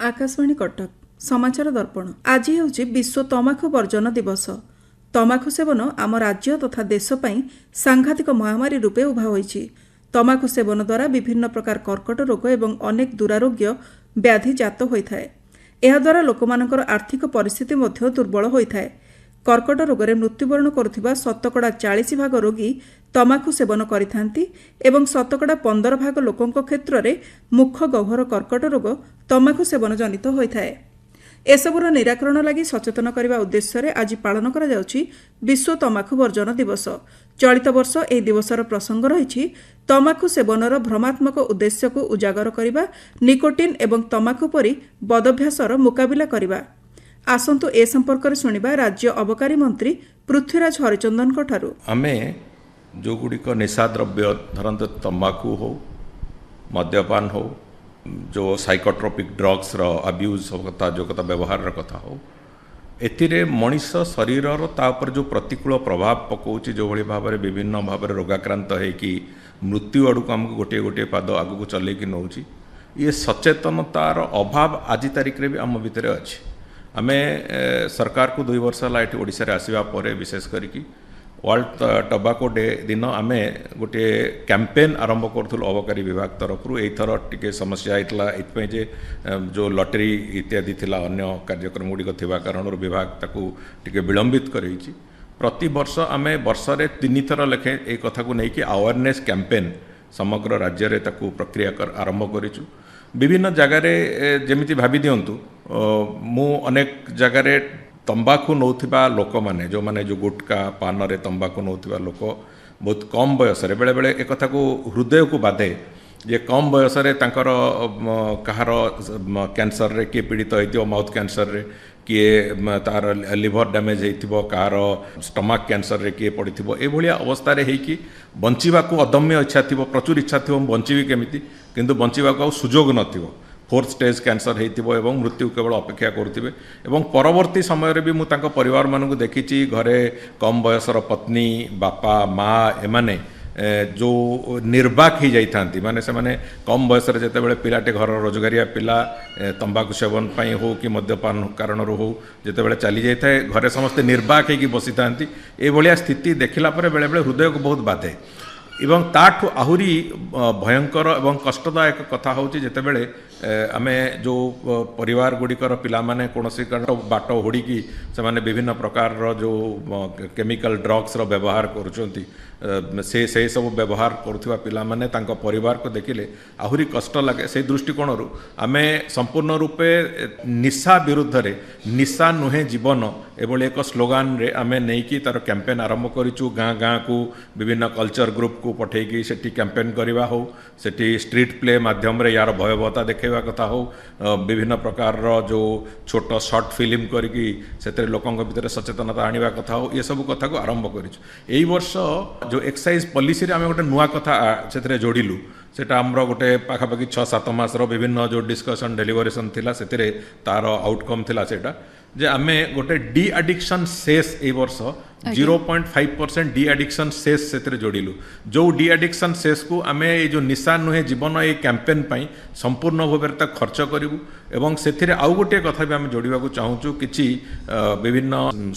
आकाशवाणी कटक समाचार दर्पण आज ହେଉଛି विश्व तमाखु वर्जन दिवस। तमाखु सेवन आम राज्य तथा देश ପାଇଁ ସାଂଘାତିକ ମହାମାରୀ ରୂପେ ଉଭା ହୋଇଛି। ତମାଖୁ ସେବନ ଦ୍ୱାରା ବିଭିନ୍ନ ପ୍ରକାର କର୍କଟ ରୋଗ ଏବଂ ଅନେକ ଦୁରାରୋଗ୍ୟ ବ୍ୟାଧି ଜାତ ହୋଇଥାଏ। ଏହାଦ୍ୱାରା ଲୋକମାନଙ୍କର ଆର୍ଥିକ ପରିସ୍ଥିତି ମଧ୍ୟ ଦୁର୍ବଳ ହୋଇଥାଏ। କର୍କଟ ରୋଗରେ ମୃତ୍ୟୁବରଣ କରୁଥିବା 40% ରୋଗୀ ତମାଖୁ ସେବନ କରିଥାନ୍ତି ଏବଂ 15% ଲୋକଙ୍କ କ୍ଷେତ୍ରରେ ମୁଖ ଗହ୍ୱର କର୍କଟ ରୋଗ ତମାଖୁ ସେବନ ଜନିତ ହୋଇଥାଏ। ଏସବୁର ନିରାକରଣ ଲାଗି ସଚେତନ କରିବା ଉଦ୍ଦେଶ୍ୟରେ ଆଜି ପାଳନ କରାଯାଉଛି ବିଶ୍ୱ ତମାଖୁ ବର୍ଜନ ଦିବସ। ଚଳିତ ବର୍ଷ ଏହି ଦିବସର ପ୍ରସଙ୍ଗ ରହିଛି ତମାଖୁ ସେବନର ଭ୍ରମାତ୍ମକ ଉଦ୍ଦେଶ୍ୟକୁ ଉଜାଗର କରିବା, ନିକୋଟିନ୍ ଏବଂ ତମାଖୁ ପରି ବଦଭ୍ୟାସର ମୁକାବିଲା କରିବା। ଆସନ୍ତୁ ଏ ସମ୍ପର୍କରେ ଶୁଣିବା ରାଜ୍ୟ ଅବକାରୀ ମନ୍ତ୍ରୀ ପୃଥ୍ୱୀରାଜ ହରିଚନ୍ଦନଙ୍କ ଠାରୁ। ଆମେ ଯେଉଁଗୁଡ଼ିକ ନିଶାଦ୍ରବ୍ୟ ଧରନ୍ତୁ ତମ୍ବାଖୁ ହେଉ, ମଦ୍ୟପାନ ହେଉ, ଯେଉଁ ସାଇକୋଟ୍ରୋପିକ୍ ଡ୍ରଗ୍ସର ଆବ୍ୟୁଜ୍ କଥା ଯେଉଁ କଥା ବ୍ୟବହାରର କଥା ହେଉ, ଏଥିରେ ମଣିଷ ଶରୀରର ତା ଉପରେ ଯେଉଁ ପ୍ରତିକୂଳ ପ୍ରଭାବ ପକାଉଛି, ଯେଉଁଭଳି ଭାବରେ ବିଭିନ୍ନ ଭାବରେ ରୋଗାକ୍ରାନ୍ତ ହେଇକି ମୃତ୍ୟୁ ଆଡ଼କୁ ଆମକୁ ଗୋଟିଏ ଗୋଟିଏ ପାଦ ଆଗକୁ ଚଲେଇକି ନେଉଛି, ଇଏ ସଚେତନତାର ଅଭାବ ଆଜି ତାରିଖରେ ବି ଆମ ଭିତରେ ଅଛି। ଆମେ ସରକାରକୁ 2 ବର୍ଷ ହେଲା ଏଠି ଓଡ଼ିଶାରେ ଆସିବା ପରେ ବିଶେଷ କରିକି ୱାର୍ଲଡ ଟବାକୋ ଡେ ଦିନ ଆମେ ଗୋଟିଏ କ୍ୟାମ୍ପେନ୍ ଆରମ୍ଭ କରୁଥିଲୁ ଅବକାରୀ ବିଭାଗ ତରଫରୁ। ଏଇଥର ଟିକେ ସମସ୍ୟା ହେଇଥିଲା ଏଇଥିପାଇଁ ଯେ ଯେଉଁ ଲଟେରୀ ଇତ୍ୟାଦି ଥିଲା, ଅନ୍ୟ କାର୍ଯ୍ୟକ୍ରମ ଗୁଡ଼ିକ ଥିବା କାରଣରୁ ବିଭାଗ ତାକୁ ଟିକେ ବିଳମ୍ବିତ କରିଛି। ପ୍ରତିବର୍ଷ ଆମେ ବର୍ଷରେ 3 ଥର ଲେଖେ এই କଥାକୁ ନେଇକି ଆୱାରନେସ୍ କ୍ୟାମ୍ପେନ୍ ସମଗ୍ର ରାଜ୍ୟରେ ତାକୁ ପ୍ରକ୍ରିୟା ଆରମ୍ଭ କରିଛୁ। ବିଭିନ୍ନ ଜାଗାରେ ଯେମିତି ଭାବି ଦିଅନ୍ତୁ, ମୁଁ ଅନେକ ଜାଗାରେ ତମ୍ବାଖୁ ନେଉଥିବା ଲୋକମାନେ, ଯେଉଁମାନେ ଯେଉଁ ଗୁଟକା ପାନରେ ତମ୍ବାଖୁ ନେଉଥିବା ଲୋକ ବହୁତ କମ୍ ବୟସରେ, ବେଳେବେଳେ ଏକଥାକୁ ହୃଦୟକୁ ବାଧେ ଯେ କମ୍ ବୟସରେ ତାଙ୍କର କାହାର କ୍ୟାନ୍ସରରେ କିଏ ପୀଡ଼ିତ ହେଇଥିବ, ମାଉଥ୍ କ୍ୟାନ୍ସରରେ କିଏ ତାର ଲିଭର ଡ୍ୟାମେଜ୍ ହେଇଥିବ, କାହାର ଷ୍ଟମାକ୍ କ୍ୟାନ୍ସରରେ କିଏ ପଡ଼ିଥିବ। ଏଭଳିଆ ଅବସ୍ଥାରେ ହେଇକି ବଞ୍ଚିବାକୁ ଅଦମ୍ୟ ଇଚ୍ଛା ଥିବ, ପ୍ରଚୁର ଇଚ୍ଛା ଥିବ ମୁଁ ବଞ୍ଚିବି କେମିତି, କିନ୍ତୁ ବଞ୍ଚିବାକୁ ଆଉ ସୁଯୋଗ ନଥିବ। 4th ଷ୍ଟେଜ୍ କ୍ୟାନ୍ସର ହେଇଥିବ ଏବଂ ମୃତ୍ୟୁ କେବଳ ଅପେକ୍ଷା କରୁଥିବେ। ଏବଂ ପରବର୍ତ୍ତୀ ସମୟରେ ବି ମୁଁ ତାଙ୍କ ପରିବାରମାନଙ୍କୁ ଦେଖିଛି, ଘରେ କମ୍ ବୟସର ପତ୍ନୀ, ବାପା, ମା ଏମାନେ ଯେଉଁ ନିର୍ବାକ ହେଇଯାଇଥାନ୍ତି, ମାନେ ସେମାନେ କମ୍ ବୟସରେ ଯେତେବେଳେ ପିଲାଟେ ଘରର ରୋଜଗାରିଆ ପିଲା ତମ୍ବାଖୁ ସେବନ ପାଇଁ ହେଉ କି ମଦ୍ୟପାନ କାରଣରୁ ହେଉ ଯେତେବେଳେ ଚାଲିଯାଇଥାଏ, ଘରେ ସମସ୍ତେ ନିର୍ବାକ ହେଇକି ବସିଥାନ୍ତି। ଏଭଳିଆ ସ୍ଥିତି ଦେଖିଲା ପରେ ବେଳେବେଳେ ହୃଦୟକୁ ବହୁତ ବାଧେ। ଏବଂ ତାଠୁ ଆହୁରି ଭୟଙ୍କର ଏବଂ କଷ୍ଟଦାୟକ କଥା ହେଉଛି ଯେତେବେଳେ ଆମେ ଯେଉଁ ପରିବାର ଗୁଡ଼ିକର ପିଲାମାନେ କୌଣସି ବାଟ ହୁଡ଼ିକି ସେମାନେ ବିଭିନ୍ନ ପ୍ରକାରର ଯେଉଁ କେମିକାଲ ଡ୍ରଗ୍ସର ବ୍ୟବହାର କରୁଛନ୍ତି, ସେ ସବୁ ବ୍ୟବହାର କରୁଥିବା ପିଲାମାନେ ତାଙ୍କ ପରିବାରକୁ ଦେଖିଲେ ଆହୁରି କଷ୍ଟ ଲାଗେ। ସେହି ଦୃଷ୍ଟିକୋଣରୁ ଆମେ ସମ୍ପୂର୍ଣ୍ଣ ରୂପେ ନିଶା ବିରୁଦ୍ଧରେ, ନିଶା ନୁହେଁ ଜୀବନ ଏଭଳି ଏକ ସ୍ଲୋଗାନରେ ଆମେ ନେଇକି ତାର କ୍ୟାମ୍ପେନ୍ ଆରମ୍ଭ କରିଛୁ। ଗାଁ ଗାଁକୁ ବିଭିନ୍ନ କଲଚର ଗ୍ରୁପକୁ ପଠେଇକି ସେଠି କ୍ୟାମ୍ପେନ୍ କରିବା ହେଉ, ସେଠି ଷ୍ଟ୍ରିଟ୍ ପ୍ଲେ ମାଧ୍ୟମରେ ୟାର ଭୟାବହତା ଦେଖାଇବା କଥା ହେଉ, ବିଭିନ୍ନ ପ୍ରକାରର ଯେଉଁ ଛୋଟ ସର୍ଟ ଫିଲ୍ମ କରିକି ସେଥିରେ ଲୋକଙ୍କ ଭିତରେ ସଚେତନତା ଆଣିବା କଥା ହେଉ, ଏସବୁ କଥାକୁ ଆରମ୍ଭ କରିଛୁ। ଏଇ ବର୍ଷ ଯେଉଁ ଏକ୍ସାଇଜ୍ ପଲିସିରେ ଆମେ ଗୋଟେ ନୂଆ କଥା ସେଥିରେ ଯୋଡ଼ିଲୁ, ସେଟା ଆମର ଗୋଟେ ପାଖାପାଖି 6-7 ମାସର ବିଭିନ୍ନ ଯେଉଁ ଡିସ୍କସନ୍ ଡେଲିଭରେସନ୍ ଥିଲା, ସେଥିରେ ତାର ଆଉଟକମ୍ ଥିଲା ସେଇଟା ଯେ ଆମେ ଗୋଟେ ଡି ଆଡିକ୍ସନ୍ ସେସ୍ ଏଇ ବର୍ଷ 0.5% ଡି ଆଡିକ୍ସନ୍ ସେସ୍ ସେଥିରେ ଯୋଡ଼ିଲୁ। ଯେଉଁ ଡି ଆଡିକ୍ସନ୍ ସେସ୍କୁ ଆମେ ଏଇ ଯେଉଁ ନିଶା ନୁହେଁ ଜୀବନ ଏଇ କ୍ୟାମ୍ପେନ୍ ପାଇଁ ସମ୍ପୂର୍ଣ୍ଣ ଭାବରେ ତାକୁ ଖର୍ଚ୍ଚ କରିବୁ। ଏବଂ ସେଥିରେ ଆଉ ଗୋଟିଏ କଥା ବି ଆମେ ଯୋଡ଼ିବାକୁ ଚାହୁଁଛୁ, କିଛି ବିଭିନ୍ନ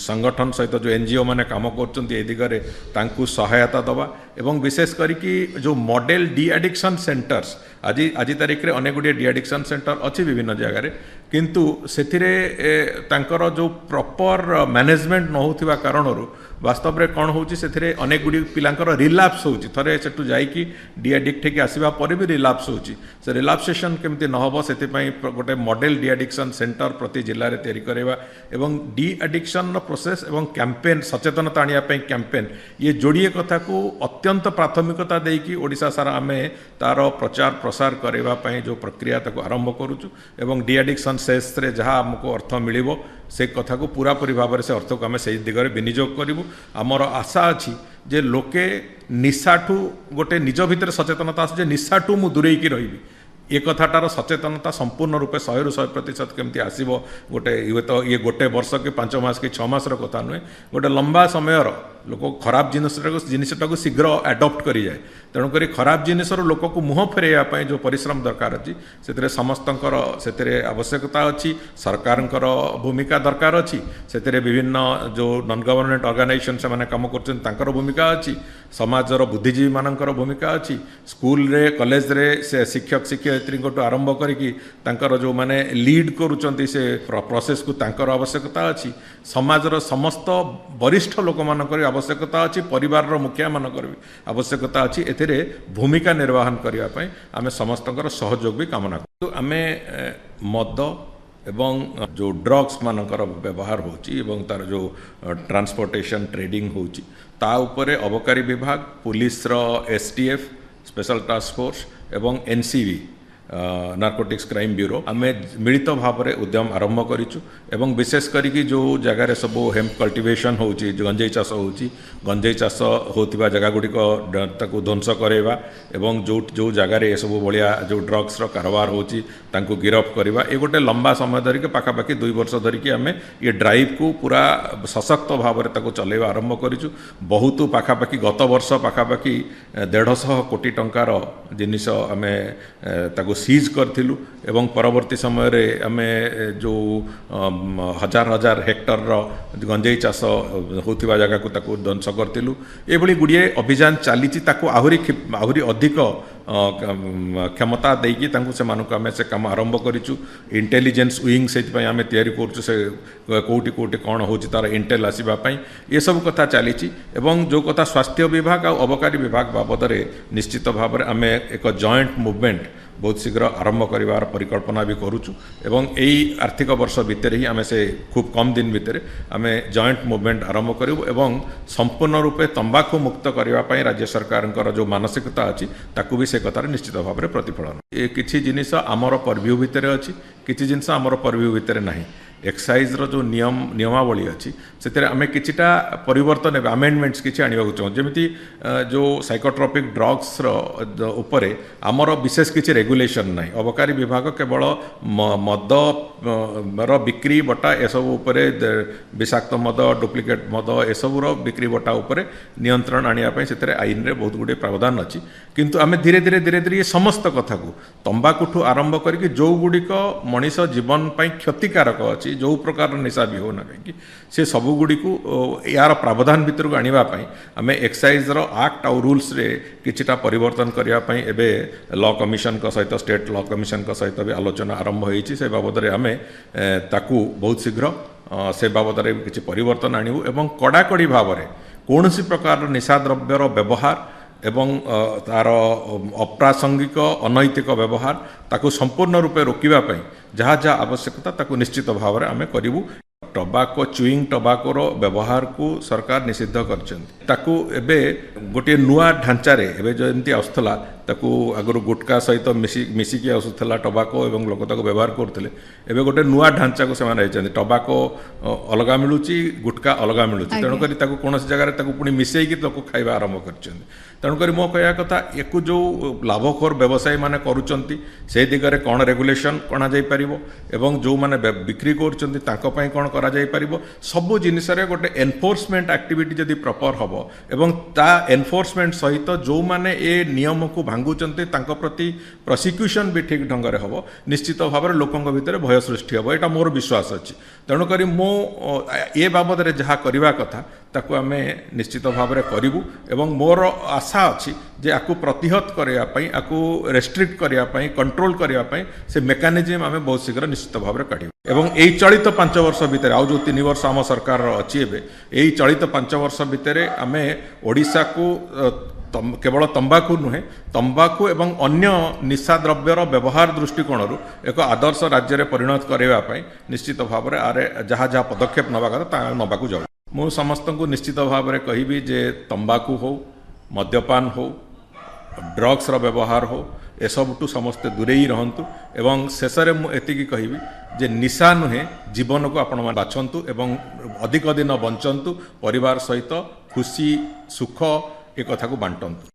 ସଂଗଠନ ସହିତ ଯେଉଁ NGO ମାନେ କାମ କରୁଛନ୍ତି ଏ ଦିଗରେ ତାଙ୍କୁ ସହାୟତା ଦେବା ଏବଂ ବିଶେଷ କରିକି ଯେଉଁ ମଡେଲ ଡି ଆଡିକ୍ସନ୍ ସେଣ୍ଟର୍ସ, ଆଜି ତାରିଖରେ ଅନେକ ଗୁଡ଼ିଏ ଡି ଆଡିକ୍ସନ୍ ସେଣ୍ଟର ଅଛି ବିଭିନ୍ନ ଜାଗାରେ, କିନ୍ତୁ ସେଥିରେ ତାଙ୍କର ଯେଉଁ ପ୍ରପର ମ୍ୟାନେଜମେଣ୍ଟ ନ ହେଉଥିବା କାରଣରୁ ବାସ୍ତବରେ କ'ଣ ହେଉଛି, ସେଥିରେ ଅନେକ ଗୁଡ଼ିଏ ପିଲାଙ୍କର ରିଲାପ୍ସ ହେଉଛି। ଥରେ ସେଠୁ ଯାଇକି ଡି ଆଡିକ୍ଟ ହେଇକି ଆସିବା ପରେ ବି ରିଲାପ୍ସ ହେଉଛି। ସେ ରିଲାପ୍ସେସନ୍ କେମିତି ନ ହେବ ସେଥିପାଇଁ ଗୋଟେ ମଡେଲ ଡି ଆଡିକ୍ସନ୍ ସେଣ୍ଟର ପ୍ରତି ଜିଲ୍ଲାରେ ତିଆରି କରିବା ଏବଂ ଡି ଆଡିକ୍ସନ୍ର ପ୍ରୋସେସ୍ ଏବଂ କ୍ୟାମ୍ପେନ୍, ସଚେତନତା ଆଣିବା ପାଇଁ କ୍ୟାମ୍ପେନ୍, ଇଏ ଯୋଡ଼ିଏ କଥାକୁ ଅତ୍ୟନ୍ତ ପ୍ରାଥମିକତା ଦେଇକି ଓଡ଼ିଶା ସାରା ଆମେ ତାର ପ୍ରଚାର ପ୍ରସାର କରିବା ପାଇଁ ଯେଉଁ ପ୍ରକ୍ରିୟା ତାକୁ ଆରମ୍ଭ କରୁଛୁ ଏବଂ ଡି ଆଡିକ୍ସନ୍ ସେସ୍ରେ ଯାହା ଆମକୁ ଅର୍ଥ ମିଳିବ ସେ କଥାକୁ ପୁରାପୁରି ଭାବରେ ସେ ଅର୍ଥକୁ ଆମେ ସେହି ଦିଗରେ ବିନିଯୋଗ କରିବୁ। ଆମର ଆଶା ଅଛି ଯେ ଲୋକେ ନିଶାଠୁ ଗୋଟେ ନିଜ ଭିତରେ ସଚେତନତା ଆସେ ଯେ ନିଶାଠୁ ମୁଁ ଦୂରେଇକି ରହିବି। ए कथाटार सचेतनता संपूर्ण रूपे 100% केमती आसीबो गोटे ये तो ये गोटे वर्ष कि 5 मास कि 6 मास कथा नुहे गोटे लंबा समय लोक खराब जिनसटा को शीघ्र एडप्ट करी जाए तेणुक खराब जिनसर लोक को मुह फेरैया जो परिश्रम दरकार अच्छी से समस्तंकर से आवश्यकता अच्छी सरकारंकर भूमिका दरकार अच्छी से विभिन्न जो नॉन गवर्नमेंट ऑर्गेनाइजेशन से माने काम कर भूमिका अच्छी समाजर बुद्धिजीवी मानकर भूमिका अच्छी स्कूल रे कॉलेज रे से शिक्षक शिक्षयित्री आरंभ करी जो माने लीड करुचंती से प्रोसेस को तांकर आवश्यकता अच्छी समाजर समस्त वरिष्ठ लोक मानकर आवश्यकता अच्छी परिवार मुखिया मानकर भी आवश्यकता अच्छी एथिरे भूमिका निर्वाहन करने पे आम समस्तंकर सहयोग भी कामना करूँ आमे मद एवं जो ड्रग्स मानकर व्यवहार होची एवं तार जो ट्रांसपोर्टेशन ट्रेडिंग होची ता उपरे अबकारी विभाग पुलिस रो एसटीएफ स्पेशल टास्क फोर्स एवं एनसीबी नार्कोटिक्स क्राइम ब्यूरो आमे मिलित भाव में उद्यम आरंभ करिचु एवं विशेष करिकी जो जगार सब हेम्प कल्टिवेशन होची गंजेई चाष होची गंजेई चाष होतिबा जगह गुड़िक ताकू ध्वंस करेवा एवं जो जगार ये सब भाया जो ड्रग्स रो कारोबार होची तांकू गिरफ करवा ये गोटे लंबा समय धरिक पाखापाखि 2 वर्ष धरिकी आमे ये ड्राइव को पूरा सशक्त भाव में ताकू चलेवा आरंभ करिचु बहुत पाखापाखि गत वर्ष पाखापाखि 150 कोटी टंकार जिनिस आमे ताकू सीज करथिलु एवं परवर्ती समय रे आमे जो हजार हजार हेक्टर गंजेई चाष होतिबा जगह को ताकू ध्वंस करथिलु एभली गुड़िए अभियान चलीची ताकू आहुरी अधिक क्षमता देकी तांकू से मानक आमे से काम आरंभ करिचु इंटेलिजेंस विंग से आमे तैयारी करचु से कोटी कोटी कौन होची तार इंटेल आसीबा पई ये सब कथा चलीची एवं जो कथा स्वास्थ्य विभाग और अबकारी विभाग बाबद रे निश्चित भाव में आमे एक जॉइंट मूवमेंट बहुत शीघ्र आरंभ करिवार परिकल्पना भी करूचु एवं यही आर्थिक वर्ष भितर ही आमे से खूब कम दिन भितर आमे जॉइंट मूवमेंट आरंभ करिवु एवं संपूर्ण रूपे तंबाकू मुक्त करबा पई राज्य सरकारंकर जो मानसिकता अछि ताकू भी से कथार निश्चित भाव में प्रतिफलन ये किछि जिनिस आमर परव्यू भितर अछि किछि जिनिस आमर परव्यू भितर नाही एक्साइज रो जो नियमावली अच्छी से आम किछिटा परिवर्तन आमेंडमेंट्स किसी आने चाहूँ जमी जो साइकोट्रोपिक ड्रग्स उपरे आमर विशेष किसी रेगुलेशन ना अबकारी विभाग केवल मद बिक्री बटा एसबू उपरे विषाक्त मद डुप्लिकेट मद एसबूर बिक्री बटा उपरे नियंत्रण आने से आईन रे बहुत गुड़े प्रावधान अच्छी किंतु आम धीरे धीरे धीरे धीरे ये समस्त कथा को तंबाकू आरंभ करके जो गुड़िक मनीष जीवन पाई क्षतिकारक अच्छी जो प्रकार निशा भी होना कहीं से सबुगुड़ी को यार प्रावधान भितर को आने आम एक्साइज रो एक्ट और रूल्स रे किछिटा परिवर्तन करने एबे लॉ कमिशन का सहित स्टेट लॉ कमिशन का सहित भी आलोचना आरंभ होती से बाबद आम ताकू बहुत शीघ्र से बाबद किसी परिवर्तन आणु एवं कड़ाकड़ी भाव में कौन सी प्रकार निशा द्रव्यर व्यवहार एवं तार अप्रासंगिक अनैतिक व्यवहार ताकू संपूर्ण रूपे रोकिबा पई जहाँ जहाँ आवश्यकता ताकू निश्चित भाव में आम करूँ टबाको चुईंग टबाकोर व्यवहार को सरकार निषिद्ध करताकू एबे गोटे नुआ ढांचा रे एबे जो एमती आसुला ताकू आगु गुटका सहित मिसिकी आसुला टबाको एवं लोक ताको व्यवहार करते एबे गोटे नुआ ढांचा को से टबाको अलगा मिलूची गुटका अलगा मिलूची तेणुक कौन जगह पुणी मिसेकी लोक खाଇବା आरंभ कर तेणुक मो कहया कथा एक जो लाभखोर व्यवसायी माने करुचंती से दिगरे कौन रेगुलेशन कणा जाई परिबो एवं जो माने बिक्री करुचंती तांको पई कौन करा जाई परिबो सबु जिनिस रे गोटे एनफोर्समेंट एक्टिविटी जदि प्रॉपर हबो एवं ता एनफोर्समेंट सहित जो माने ए नियम को भांगुचंती तांको प्रति प्रोसिक्यूशन भी ठीक ढंग रे हबो निश्चित भाव में लोकंग भितर भय सृष्टि हबो एटा मोर विश्वास अछि तेणुक मो ए बाबद रे जहा करबा कथा ताकू आमे निश्चित भाव में करूँ एवं मोर आशा अच्छी जे आकु प्रतिहत करने आकु रेस्ट्रिक्ट करने कंट्रोल करने से मेकानिजम आम बहुत शीघ्र निश्चित भाव में काढ़ एवं यही चलित 5 वर्ष भितर आउ जो 3 वर्ष आम सरकार अच्छी यही चलित 5 वर्ष भितर आम ओडिशा को केवल तंबाकू नुहे तंबाकू एवं अन्य निशा द्रव्यर व्यवहार दृष्टिकोण एक आदर्श राज्य में परिणत करने निश्चित भाव में आरे जहाँ जहाँ पदक्षेप नवा कथा नवाकू जाऊ मु समस्त को निश्चित भाव में कहबी जे तंबाकू हो मद्यपान हो ड्रग्स रो व्यवहार हो ए सबटू समस्ते दूरे ही रहंतु एवं शेष में मुझे कहबी जे निशा नुहे जीवन को आपण बाछंतु एवं अधिक दिन बंचंतु परिवार सहित खुशी सुख ए कथा को बांटंतु।